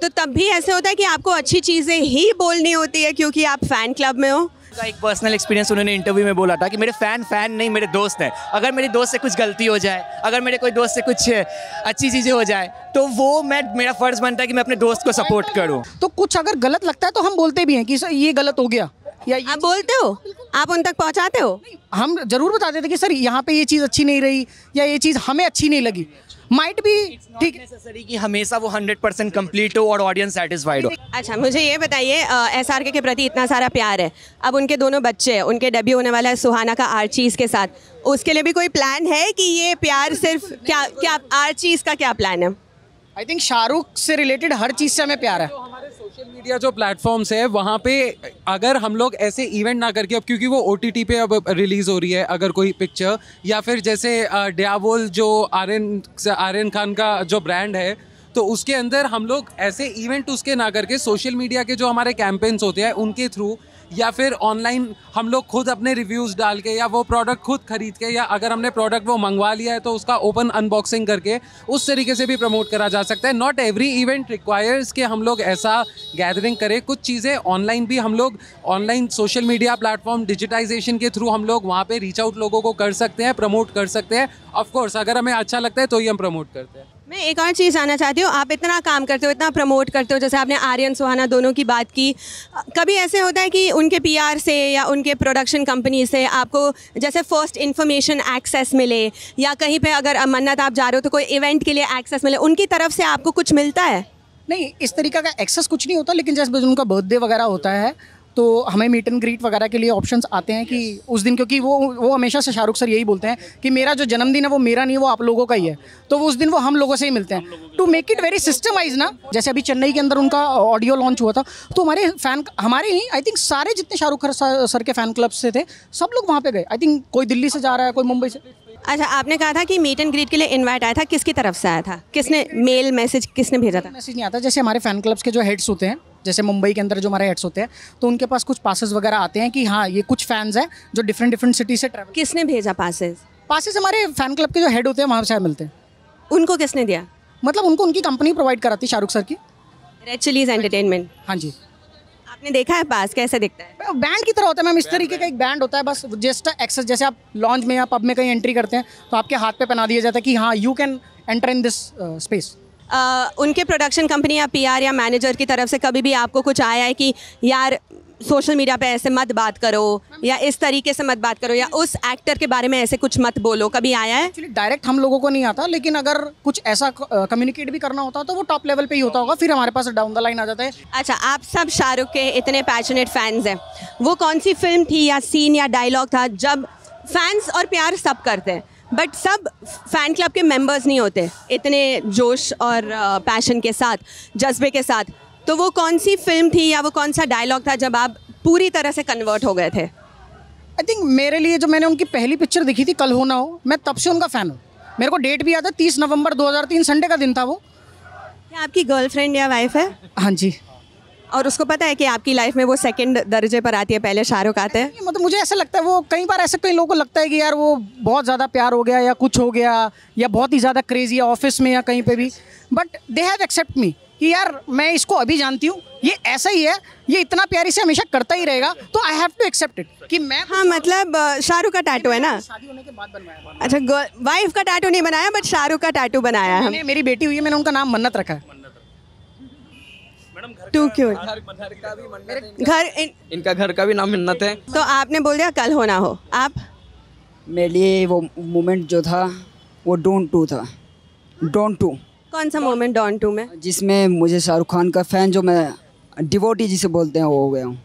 तो तब भी ऐसे होता है कि आपको अच्छी चीज़ें ही बोलनी होती है क्योंकि आप फ़ैन क्लब में हो. का एक पर्सनल एक्सपीरियंस उन्होंने इंटरव्यू में बोला था कि मेरे फैन नहीं, मेरे दोस्त हैं. अगर मेरे दोस्त से कुछ गलती हो जाए, अगर मेरे कोई दोस्त से कुछ अच्छी चीज़ें हो जाए, तो वो मेरा फ़र्ज़ बनता है कि मैं अपने दोस्त को सपोर्ट करूँ. तो कुछ अगर गलत लगता है तो हम बोलते भी हैं कि सर ये गलत हो गया, या आप बोलते हो, आप उन तक पहुँचाते हो? हम ज़रूर बताते थे कि सर यहाँ पे ये चीज़ अच्छी नहीं रही, या ये चीज़ हमें अच्छी नहीं लगी. माइट भी ठीक नेसेसरी कि हमेशा वो 100% कंप्लीट हो और ऑडियंस सेटिस्फाइड हो. अच्छा, मुझे ये बताइए, SRK के प्रति इतना सारा प्यार है, अब उनके दोनों बच्चे हैं, उनके डेब्यू होने वाला है सुहाना का आर्चीज़ के साथ, उसके लिए भी कोई प्लान है कि ये प्यार सिर्फ क्या आर्चीज़ का क्या प्लान है? आई थिंक शाहरुख से रिलेटेड हर चीज़ से हमें प्यार है. सोशल मीडिया जो प्लेटफॉर्म्स है वहाँ पे अगर हम लोग ऐसे इवेंट ना करके, अब क्योंकि वो OTT पे अब रिलीज़ हो रही है अगर कोई पिक्चर, या फिर जैसे डियावोल जो आर्यन खान का जो ब्रांड है, तो उसके अंदर हम लोग ऐसे इवेंट उसके ना करके सोशल मीडिया के जो हमारे कैंपेन्स होते हैं उनके थ्रू, या फिर ऑनलाइन हम लोग खुद अपने रिव्यूज़ डाल के, या वो प्रोडक्ट खुद खरीद के, या अगर हमने प्रोडक्ट वो मंगवा लिया है तो उसका ओपन अनबॉक्सिंग करके उस तरीके से भी प्रमोट करा जा सकता है. नॉट एवरी इवेंट रिक्वायर्स कि हम लोग ऐसा गैदरिंग करें. कुछ चीज़ें ऑनलाइन भी हम लोग, online social media platform digitisation के थ्रू हम लोग वहाँ पर रीच आउट लोगों को कर सकते हैं, प्रमोट कर सकते हैं. ऑफकोर्स अगर हमें अच्छा लगता है तो ही हम प्रमोट करते हैं. मैं एक और चीज़ जानना चाहती हूँ, आप इतना काम करते हो, इतना प्रमोट करते हो, जैसे आपने आर्यन सुहाना दोनों की बात की, कभी ऐसे होता है कि उनके PR से या उनके प्रोडक्शन कंपनी से आपको जैसे फर्स्ट इन्फॉर्मेशन एक्सेस मिले, या कहीं पे अगर मन्नत आप जा रहे हो तो कोई इवेंट के लिए एक्सेस मिले, उनकी तरफ से आपको कुछ मिलता है? नहीं, इस तरीका का एक्सेस कुछ नहीं होता, लेकिन जैसे उनका बर्थडे वगैरह होता है तो हमें मीट एंड ग्रीट वगैरह के लिए ऑप्शंस आते हैं कि उस दिन, क्योंकि वो हमेशा से शाहरुख सर यही बोलते हैं कि मेरा जो जन्मदिन है वो मेरा नहीं, वो आप लोगों का ही है, तो वो उस दिन वो हम लोगों से ही मिलते हैं. To make it very systemise ना, जैसे अभी चेन्नई के अंदर उनका ऑडियो लॉन्च हुआ था, तो हमारे फ़ैन, हमारे नहीं, आई थिंक सारे जितने शाहरुख सर के फ़ैन क्लब्स से थे, सब लोग वहाँ पे गए. आई थिंक कोई दिल्ली से जा रहा है, कोई मुंबई से. अच्छा, आपने कहा था कि मीट एंड ग्रीट के लिए इनवाइट आया था, किसकी तरफ से आया था? किसने मेल मैसेज किसने भेजा था? मैसेज नहीं आता. जैसे हमारे फ़ैन क्लब्स के जो हेड्स होते हैं, जैसे मुंबई के अंदर जो हमारे हेड्स होते हैं, तो उनके पास कुछ पासेस वगैरह आते हैं कि हाँ ये कुछ फैंस हैं जो डिफरेंट सिटी से ट्रैवल. किसने भेजा पासेस? पासेस हमारे फ़ैन क्लब के जो हेड होते हैं वहाँ से मिलते हैं. उनको किसने दिया? मतलब उनको उनकी कंपनी प्रोवाइड कराती शाहरुख सर की, रेड चिलीज एंटरटेनमेंट. हाँ जी. आपने देखा है पास, कैसे दिखता है? बैंड की तरह होता है मैम, इस तरीके का एक बैंड होता है, बस जस्ट एक्सेस. जैसे आप लॉन्च में या पब में कहीं एंट्री करते हैं तो आपके हाथ पे पहना दिया जाता है कि हाँ you can enter in this space. उनके प्रोडक्शन कंपनी या PR या मैनेजर की तरफ से कभी भी आपको कुछ आया है कि यार सोशल मीडिया पे ऐसे मत बात करो, या इस तरीके से मत बात करो, या उस एक्टर के बारे में ऐसे कुछ मत बोलो, कभी आया है? एक्चुअली डायरेक्ट हम लोगों को नहीं आता, लेकिन अगर कुछ ऐसा कम्युनिकेट भी करना होता तो वो टॉप लेवल पे ही होता होगा, फिर हमारे पास डाउन द लाइन आ जाता है. अच्छा, आप सब शाहरुख के इतने पैशनेट फैंस हैं, वो कौन सी फिल्म थी या सीन या डायलॉग था जब फैंस और प्यार सब करते हैं बट सब फ़ैन क्लब के मेंबर्स नहीं होते इतने जोश और पैशन के साथ, जज्बे के साथ, तो वो कौन सी फिल्म थी या वो कौन सा डायलॉग था जब आप पूरी तरह से कन्वर्ट हो गए थे? आई थिंक मेरे लिए जो मैंने उनकी पहली पिक्चर देखी थी कल हो ना हो, मैं तब से उनका फ़ैन हूँ. मेरे को डेट भी याद है, 30 नवंबर 2003 संडे का दिन था वो. क्या आपकी गर्लफ्रेंड या वाइफ है? हाँ जी. और उसको पता है कि आपकी लाइफ में वो सेकंड दर्जे पर आती है, पहले शाहरुख आते हैं? मतलब मुझे ऐसा लगता है, वो कई बार ऐसे कई लोगों को लगता है कि यार वो बहुत ज़्यादा प्यार हो गया या कुछ हो गया या बहुत ही ज़्यादा क्रेजी है ऑफिस में या कहीं पे भी, बट दे हैव एक्सेप्ट मी कि यार मैं इसको अभी जानती हूँ, ये ऐसा ही है, ये इतना प्यार इसे हमेशा करता ही रहेगा, तो I have to accept it कि मैं। हाँ मतलब शाहरुख का टैटू है ना? शादी होने के बाद बनवाया। अच्छा, वाइफ का टैटू नहीं बनाया बट शाहरुख का टैटू बनाया है। मैंने, मेरी बेटी हुई है, मैंने उनका नाम मन्नत रखा है। टू क्यों? घर इनका घर का भी नाम मन्नत है। तो आपने बोल दिया कल हो ना हो। आप? मेरे लिए वो मोमेंट जो था वो डोंट टू था। डोंट टू। कौन सा मोमेंट डॉन टू में? जिसमें मुझे शाहरुख खान का फ़ैन, जो मैं डिवोटी जिसे बोलते हैं, वो हो गया हूँ।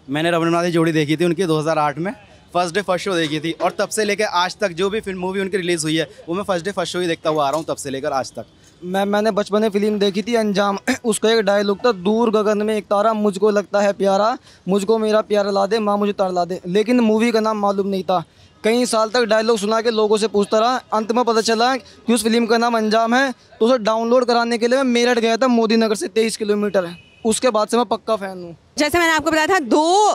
मैंने रवीना की जोड़ी देखी थी उनकी 2008 में, फर्स्ट डे फर्स्ट शो देखी थी, और तब से लेकर आज तक जो भी फिल्म मूवी उनकी रिलीज़ हुई है वो मैं फर्स्ट डे फर्स्ट शो ही देखता हुआ आ रहा हूँ, तब से लेकर आज तक। मैंने बचपन में फिल्म देखी थी अंजाम। उसका एक डायलॉग था, दूर गगन में एक तारा मुझको लगता है प्यारा, मुझको मेरा प्यारा ला दे, माँ मुझे तार ला दे। लेकिन मूवी का नाम मालूम नहीं था। कई साल तक डायलॉग सुना के लोगों से पूछता रहा, अंत में पता चला कि उस फिल्म का नाम अंजाम है। तो उसे डाउनलोड कराने के लिए मैं मेरठ गया था, मोदी नगर से 23 किलोमीटर है। उसके बाद से मैं पक्का फ़ैन हूँ। जैसे मैंने आपको बताया था, 2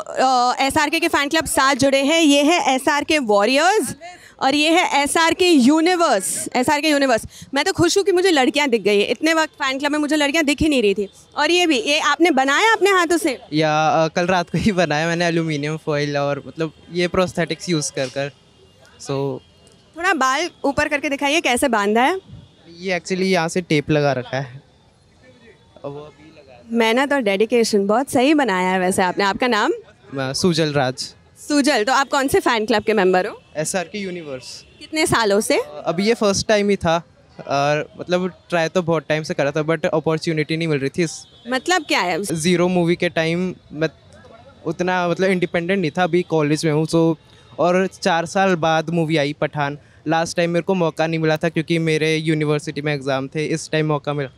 SRK के फ़ैन क्लब साथ जुड़े हैं। ये है SRK वॉरियर्स और ये है SRK यूनिवर्स। SRK universe. मैं तो खुश हूँ कि मुझे लड़कियाँ दिख गई है। इतने वक्त फ़ैन क्लब में मुझे लड़कियाँ दिख ही नहीं रही थी। और ये भी, ये आपने बनाया अपने हाथों से? या कल रात को ही बनाया मैंने, एल्यूमिनियम फॉइल और मतलब ये प्रोस्थेटिक्स यूज़ कर थोड़ा बाल ऊपर करके दिखाइए, कैसे बांधा है? ये एक्चुअली यहाँ से टेप लगा रखा है और वो अभी लगा। मेहनत और डेडिकेशन बहुत सही बनाया है वैसे आपने। आपका नाम? सुजल राज। सुजल, तो आप कौन से फ़ैन क्लब के मेंबर हो? SRK universe. कितने सालों से? अभी ये फर्स्ट टाइम ही था और मतलब ट्राई तो बहुत टाइम से करा था बट अपॉर्चुनिटी नहीं मिल रही थी। मतलब क्या है? ज़ीरो मूवी के टाइम मैं उतना मतलब इंडिपेंडेंट नहीं था, अभी कॉलेज में हूँ तो, और 4 साल बाद मूवी आई पठान। लास्ट टाइम मेरे को मौका नहीं मिला था क्योंकि मेरे यूनिवर्सिटी में एग्ज़ाम थे, इस टाइम मौका मिला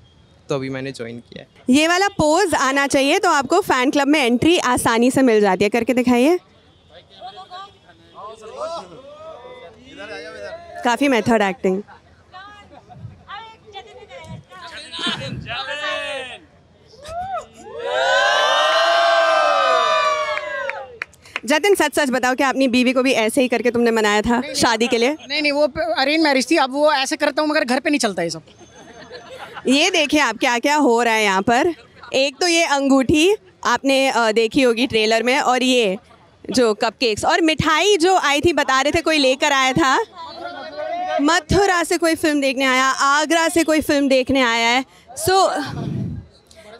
तो अभी मैंने ज्वाइन किया है। ये वाला पोज आना चाहिए तो आपको फ़ैन क्लब में एंट्री आसानी से मिल जाती है। करके दिखाइए। काफ़ी मेथड एक्टिंग। जतिन, सच सच बताओ कि अपनी बीवी को भी ऐसे ही करके तुमने मनाया था शादी के लिए? नहीं, वो अरेंज मैरिज थी। अब वो ऐसे करता हूँ मगर घर पे नहीं चलता ये सब। ये देखिए आप क्या क्या हो रहा है यहाँ पर। एक तो ये अंगूठी आपने देखी होगी ट्रेलर में, और ये जो कपकेक्स और मिठाई जो आई थी, बता रहे थे कोई लेकर आया था। मथुरा से कोई फिल्म देखने आया, आगरा से कोई फिल्म देखने आया है।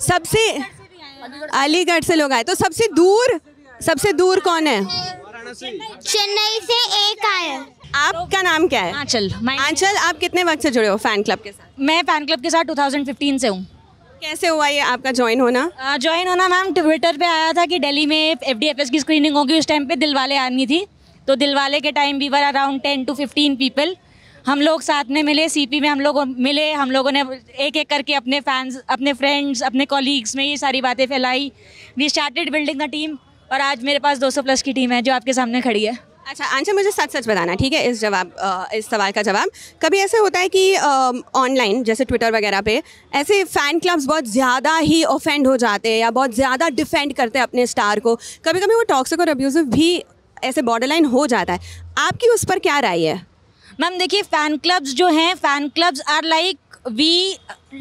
सबसे अलीगढ़ से लोग आए। तो सबसे दूर कौन है? चेन्नई से एक आया। आपका नाम क्या है? आंचल। आंचल, आप कितने वक्त से जुड़े हो फ़ैन क्लब के साथ? मैं फ़ैन क्लब के साथ 2015 से हूँ। कैसे हुआ ये आपका ज्वाइन होना? मैम ट्विटर पे आया था कि दिल्ली में FDFS की स्क्रीनिंग होगी। उस टाइम पे दिलवाले आनी थी, तो दिलवाले के time we were around 10 to 15 people. हम लोग साथ में मिले, CP में हम लोग मिले। हम लोगों ने एक एक करके अपने फैंस, अपने फ्रेंड्स, अपने कॉलीग्स में ये सारी बातें फैलाई। We started building the team और आज मेरे पास 200+ की टीम है जो आपके सामने खड़ी है। अच्छा आंचल, मुझे सच सच बताना, ठीक है? इस सवाल का जवाब, कभी ऐसे होता है कि ऑनलाइन जैसे ट्विटर वगैरह पे ऐसे फ़ैन क्लब्स बहुत ज़्यादा ही ऑफेंड हो जाते हैं या बहुत ज़्यादा डिफेंड करते हैं अपने स्टार को, कभी कभी वो टॉक्सिक और अब्यूजिव भी ऐसे बॉर्डरलाइन हो जाता है। आपकी उस पर क्या राय है? मैम देखिए, फ़ैन क्लब्स जो हैं, fan clubs are like we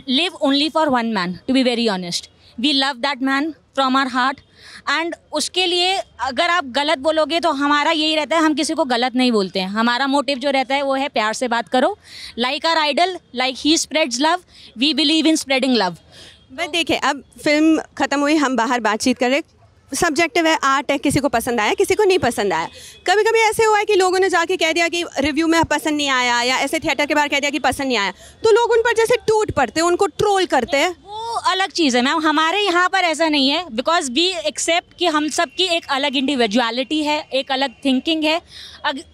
live only for one man, to be very honest. We love that man from our heart and उसके लिए अगर आप गलत बोलोगे तो हमारा यही रहता है, हम किसी को गलत नहीं बोलते हैं। हमारा मोटिव जो रहता है वो है प्यार से बात करो। Like our idol, like he spreads love, we believe in spreading love. But देखिए, अब फिल्म ख़त्म हुई, हम बाहर बातचीत कर रहे, सब्जेक्टिव है, आर्ट है, किसी को पसंद आया, किसी को नहीं पसंद आया। कभी कभी ऐसे हुआ है कि लोगों ने जाके कह दिया कि रिव्यू में पसंद नहीं आया, या ऐसे थिएटर के बाहर कह दिया कि पसंद नहीं आया, तो लोग उन पर जैसे टूट पड़ते हैं, उनको ट्रोल करते हैं। वो अलग चीज़ है मैम, हमारे यहाँ पर ऐसा नहीं है। बिकॉज वी एक्सेप्ट कि हम सब की एक अलग इंडिविजुअलिटी है, एक अलग थिंकिंग है।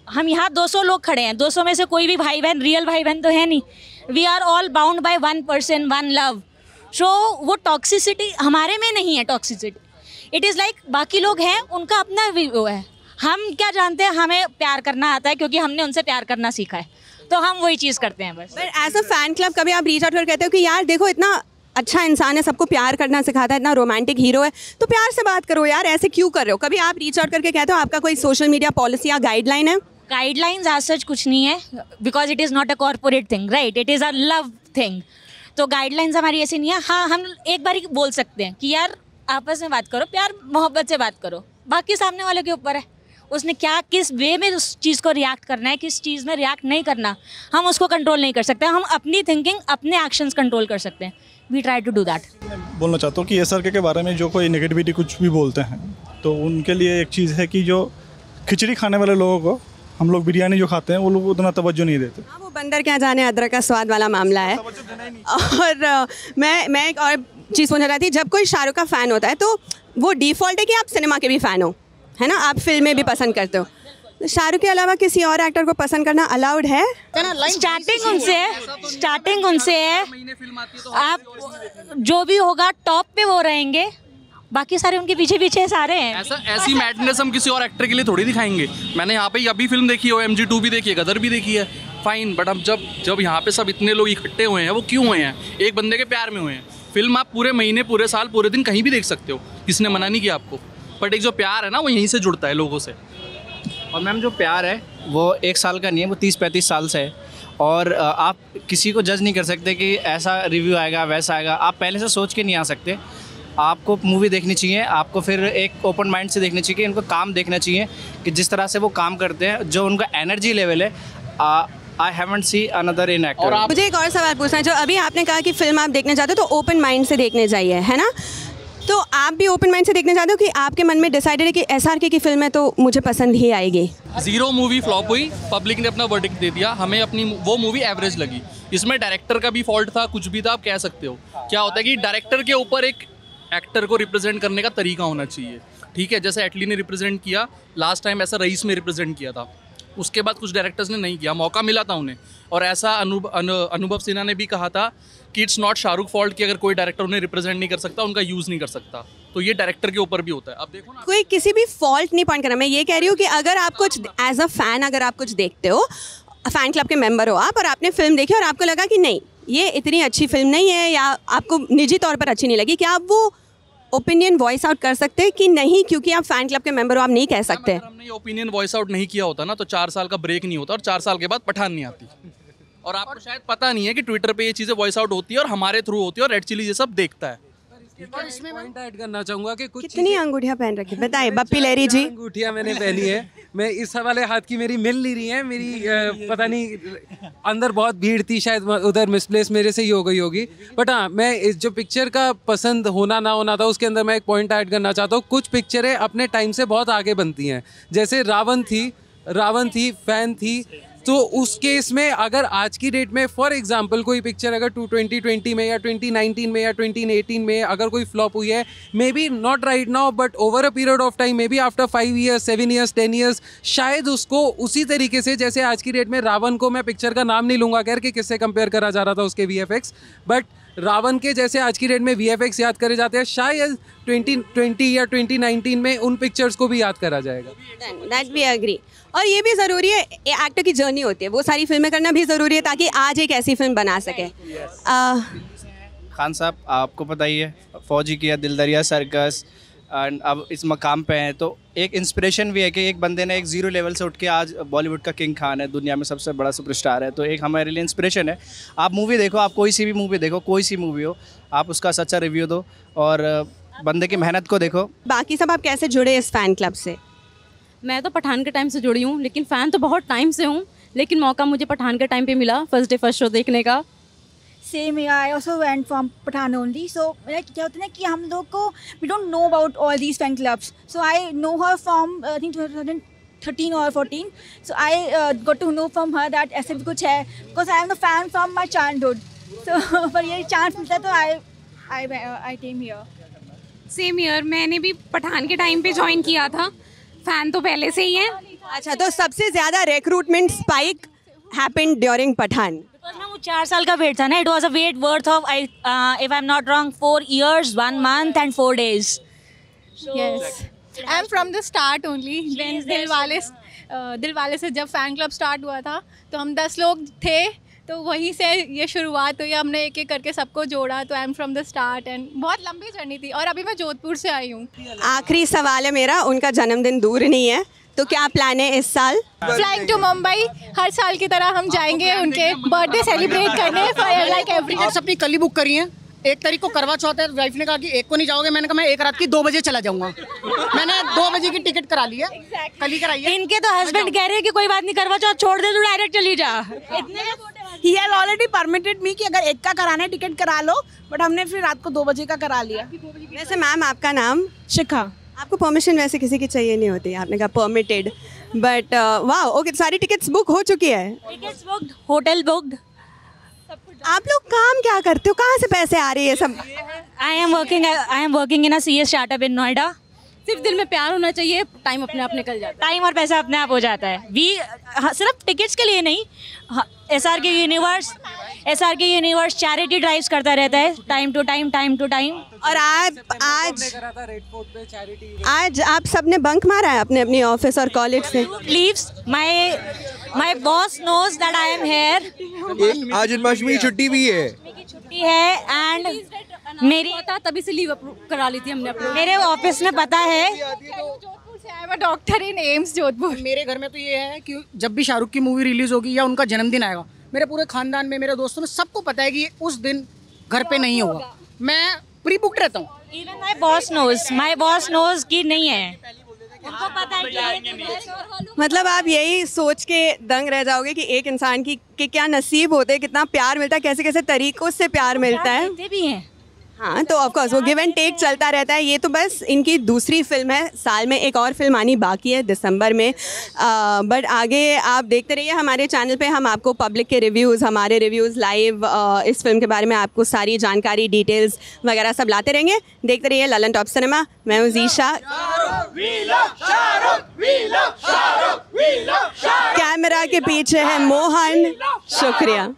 हम यहाँ 200 लोग खड़े हैं, 200 में से कोई भी भाई बहन, रियल भाई बहन तो है नहीं। We are all bound by one person, one love. So वो टॉक्सिसिटी हमारे में नहीं है। टॉक्सिसिटी इट इज़ लाइक बाकी लोग हैं, उनका अपना वो है। हम क्या जानते हैं, हमें प्यार करना आता है क्योंकि हमने उनसे प्यार करना सीखा है, तो हम वही चीज़ करते हैं बस। But as a fan club कभी आप रीच आउट कर कहते हो कि यार देखो, इतना अच्छा इंसान है, सबको प्यार करना सिखाता है, इतना रोमांटिक हीरो है, तो प्यार से बात करो यार, ऐसे क्यों कर रहे हो? कभी आप रीच आउट करके कहते हो? आपका कोई सोशल मीडिया पॉलिसी या गाइडलाइन है? गाइडलाइंस एज सच कुछ नहीं है, because it is not a corporate thing, right? It is a love thing. तो गाइडलाइंस हमारी ऐसी नहीं है। हाँ, हम एक बार ही बोल सकते हैं कि यार आपस में बात करो, प्यार मोहब्बत से बात करो, बाकी सामने वाले के ऊपर है उसने क्या किस वे में उस चीज़ को रिएक्ट करना है, किस चीज़ में रिएक्ट नहीं करना, हम उसको कंट्रोल नहीं कर सकते। हम अपनी थिंकिंग, अपने एक्शंस कंट्रोल कर सकते हैं। We try to do that. बोलना चाहता हूँ कि SRK के बारे में जो कोई नेगेटिविटी कुछ भी बोलते हैं तो उनके लिए एक चीज़ है कि जो खिचड़ी खाने वाले लोगों को, हम लोग बिरयानी जो खाते हैं वो लोग उतना तवज्जो नहीं देते। वो बंदर क्या जाने अदरक का स्वाद वाला मामला है। और मैं एक और चीज़ पूछना चाहती, जब कोई शाहरुख का फ़ैन होता है तो वो डिफ़ॉल्ट है कि आप सिनेमा के भी फ़ैन हो, है ना, आप फिल्में भी पसंद करते हो, तो शाहरुख के अलावा किसी और एक्टर को पसंद करना अलाउड है? स्टार्टिंग उनसे है, आप जो भी होगा टॉप पे वो रहेंगे, बाकी सारे उनके पीछे पीछे सारे हैं। ऐसी मैडनेस हम किसी और एक्टर के लिए थोड़ी दिखाएंगे। मैंने यहाँ पे अभी फिल्म देखी है, OMG 2 भी देखी है, गदर भी देखी है, फाइन, बट हम जब यहाँ पे सब इतने लोग इकट्ठे हुए हैं, वो क्यों हुए हैं? एक बंदे के प्यार में हुए हैं। फिल्म आप पूरे महीने, पूरे साल, पूरे दिन कहीं भी देख सकते हो, किसी ने मना नहीं किया आपको, बट एक जो प्यार है ना वो यहीं से जुड़ता है लोगों से। और मैम जो प्यार है वो 1 साल का नहीं है, वो 30-35 साल से है। और आप किसी को जज नहीं कर सकते कि ऐसा रिव्यू आएगा वैसा आएगा, आप पहले से सोच के नहीं आ सकते। आपको मूवी देखनी चाहिए, आपको फिर एक ओपन माइंड से देखनी चाहिए कि इनको काम देखना चाहिए कि जिस तरह से वो काम करते हैं, जो उनका एनर्जी लेवल है। I haven't see another in actor. मुझे एक और सवाल पूछना है, जो अभी आपने कहा कि फिल्म आप देखने चाहते हो तो ओपन माइंड से देखने चाहिए, है ना, तो आप भी ओपन माइंड से देखने चाहते हो कि आपके मन में डिसाइडेड है कि SRK की फिल्म है तो मुझे पसंद ही आएगी? 0 मूवी फ्लॉप हुई, पब्लिक ने अपना वर्डिक्ट दे दिया, हमें अपनी वो मूवी एवरेज लगी। इसमें डायरेक्टर का भी फॉल्ट था, कुछ भी था, आप कह सकते हो। क्या होता है कि डायरेक्टर के ऊपर एक एक्टर को रिप्रेजेंट करने का तरीका होना चाहिए, ठीक है। जैसे एटली ने रिप्रेजेंट किया लास्ट टाइम, ऐसा रईस में रिप्रेजेंट किया था, उसके बाद कुछ डायरेक्टर्स ने नहीं किया, मौका मिला था उन्हें। और ऐसा अनुभव सिन्हा ने भी कहा था कि इट्स नॉट शाहरुख फॉल्ट कि अगर कोई डायरेक्टर उन्हें रिप्रेजेंट नहीं कर सकता, उनका यूज़ नहीं कर सकता, तो ये डायरेक्टर के ऊपर भी होता है। अब देखो ना, कोई किसी भी फॉल्ट नहीं पॉइंट करना, मैं ये कह रही हूँ कि अगर आप कुछ एज अ फ़ैन अगर आप कुछ देखते हो, फ़ैन क्लब के मेंबर हो आप, और आपने फिल्म देखी और आपको लगा कि नहीं ये इतनी अच्छी फिल्म नहीं है, या आपको निजी तौर पर अच्छी नहीं लगी, क्या आप वो ओपिनियन वॉइस आउट कर सकते हैं कि नहीं, क्योंकि आप फ़ैन क्लब के मेंबर हो आप नहीं कह सकते? अगर हमने ये ओपिनियन वॉइस आउट नहीं किया होता ना तो 4 साल का ब्रेक नहीं होता और 4 साल के बाद पठान नहीं आती। और आपको शायद पता नहीं है कि ट्विटर पे ये चीज़ें वॉइस आउट होती है और हमारे थ्रू होती है, और रेड चिली ये सब देखता है। और इसमें पॉइंट ऐड करना चाहूँगा कि कुछ कितनी अंगूठियाँ पहन रखी, बताइए बप्पी लहरी जी। अंगूठियाँ मैंने पहनी है, मैं इस वाले हाथ की मेरी मिल नहीं रही है, मेरी पता नहीं अंदर बहुत भीड़ थी, शायद उधर मिसप्लेस मेरे से ही हो गई होगी। बट हाँ, मैं इस जो पिक्चर का पसंद होना ना होना था उसके अंदर मैं एक पॉइंट ऐड करना चाहता हूँ। कुछ पिक्चरें अपने टाइम से बहुत आगे बनती हैं, जैसे रावण थी, फैन थी, तो उस केस में अगर आज की डेट में फॉर एग्जांपल कोई पिक्चर अगर 2020 में या 2019 में या 2018 में अगर कोई फ्लॉप हुई है, may be not right now but over a period of time, may be after 5 years 7 years 10 years, शायद उसको उसी तरीके से, जैसे आज की डेट में रावण को, मैं पिक्चर का नाम नहीं लूँगा खैर कि किससे कंपेयर करा जा रहा था उसके VFX, बट रावण के जैसे आज की डेट में VFX याद करे जाते हैं, शायद 2020 या 2019 में उन पिक्चर्स को भी याद करा जाएगा। That we agree. और ये भी ज़रूरी है, एक्टर की जर्नी होती है, वो सारी फिल्में करना भी ज़रूरी है ताकि आज एक ऐसी फिल्म बना सके। खान साहब आपको पता ही है, फौजी किया, दिल दरिया सर्कस, एंड अब इस मकाम पे हैं, तो एक इंस्पिरेशन भी है कि एक बंदे ने एक 0 लेवल से उठ के आज बॉलीवुड का किंग खान है, दुनिया में सबसे बड़ा सुपरस्टार है, तो एक हमारे लिए इंस्पिरेशन है। आप मूवी देखो, आप कोई सी भी मूवी देखो, कोई सी मूवी हो, आप उसका सच्चा रिव्यू दो और बंदे की मेहनत को देखो। बाकी सब आप कैसे जुड़े इस फ़ैन क्लब से? मैं तो पठान के टाइम से जुड़ी हूँ, लेकिन फ़ैन तो बहुत टाइम से हूँ, लेकिन मौका मुझे पठान के टाइम पे मिला फर्स्ट डे फर्स्ट शो देखने का। Same I also went from Pathaan only. So क्या होता है ना कि हम लोग को we don't know about all these fan clubs, so I know her from I think 2013 or 14, so I got to know from her that ऐसे भी कुछ है, because I am a fan from my childhood, so पर ये chance मिलता है तो I came here। Same year, मैंने भी पठान के टाइम पे ज्वाइन किया था, फैन तो पहले से ही है। अच्छा, तो सबसे ज़्यादा recruitment spike happened during Pathaan? वो 4 साल का वेट था ना, it was a wait worth of if I'm not wrong 4 years 1 month and 4 days। Yes, I'm from the start only। Dilwale से जब फ़ैन क्लब स्टार्ट हुआ था तो हम 10 लोग थे, तो वहीं से ये शुरुआत हुई, हमने एक एक करके सबको जोड़ा, तो I am from the start and बहुत लंबी जर्नी थी। और अभी मैं जोधपुर से आई हूँ। आखिरी सवाल है मेरा, उनका जन्मदिन दूर नहीं है, तो क्या प्लान है इस साल? फ्लाइंग टू मुंबई, हर साल की तरह हम जाएंगे उनके बर्थडे सेलिब्रेट करने फॉर लाइक एवरी। टिकट्स अपनी कल ही बुक करी हैं। 1 तारीख को करवा चौथ है, वाइफ ने कहा कि 1 को नहीं जाओगे, मैंने कहा मैं 1 रात की 2 बजे चला जाऊंगा। मैंने 2 बजे की टिकट करा ली है, कल ही कराई है। इनके तो हस्बैंड कह रहे हैं कि कोई बात नहीं, करवा चौथ छोड़ दे, तू डायरेक्ट चली जा। He has already permitted me कि अगर 1 का कराना है टिकट करा लो, बट हमने फिर रात को 2 बजे का करा लिया। वैसे मैम आपका नाम? शिखा। आपको परमिशन वैसे किसी की चाहिए नहीं होती, आपने कहा परमिटेड, बट वाह ओके, सारी टिकट्स बुक हो चुकी है? Tickets booked, hotel booked. आप लोग काम क्या करते हो, कहाँ से पैसे आ रही है सब? I am working in a CS startup इन नोएडा। सिर्फ दिल में प्यार होना चाहिए, टाइम अपने आप निकल जाता है। टाइम और पैसा अपने आप हो जाता है। सिर्फ टिकट्स के लिए नहीं, SRK यूनिवर्स चैरिटी ड्राइव्स करता रहता है टाइम टू टाइम। और आज आप सबने बंक मारा है अपने ऑफिस और कॉलेज से? Leaves my boss knows that I am here. आज जन्माष्टमी छुट्टी भी है। छुट्टी है एंड मेरी तभी से लीव करा ली थी हमने। मेरे ऑफिस में पता है, डॉक्टर इन एम्स जोधपुर। मेरे घर में तो ये है कि जब भी शाहरुख की मूवी रिलीज होगी या उनका जन्मदिन आएगा, मेरे पूरे खानदान में, मेरे दोस्तों में सबको पता है कि उस दिन घर पे नहीं होगा। मैं प्री बुक्ड रहता हूँ। इवन माय बॉस नोज कि नहीं है, उनको पता है कि मतलब आप यही सोच के दंग रह जाओगे कि एक इंसान की कि क्या नसीब होते हैं, कितना प्यार मिलता है, कैसे कैसे तरीकों से प्यार मिलता है। भी हैं। हाँ, तो ऑफकोर्स वो गिव एंड टेक चलता रहता है। ये तो बस इनकी दूसरी फिल्म है, साल में एक और फिल्म आनी बाकी है दिसंबर में, बट आगे आप देखते रहिए हमारे चैनल पे। हम आपको पब्लिक के रिव्यूज़, हमारे रिव्यूज़ लाइव इस फिल्म के बारे में आपको सारी जानकारी, डिटेल्स वगैरह सब लाते रहेंगे। देखते रहिए ललन टॉप सिनेमा। मैं हूँ ज़ीशा, कैमरा के पीछे है मोहन। शुक्रिया।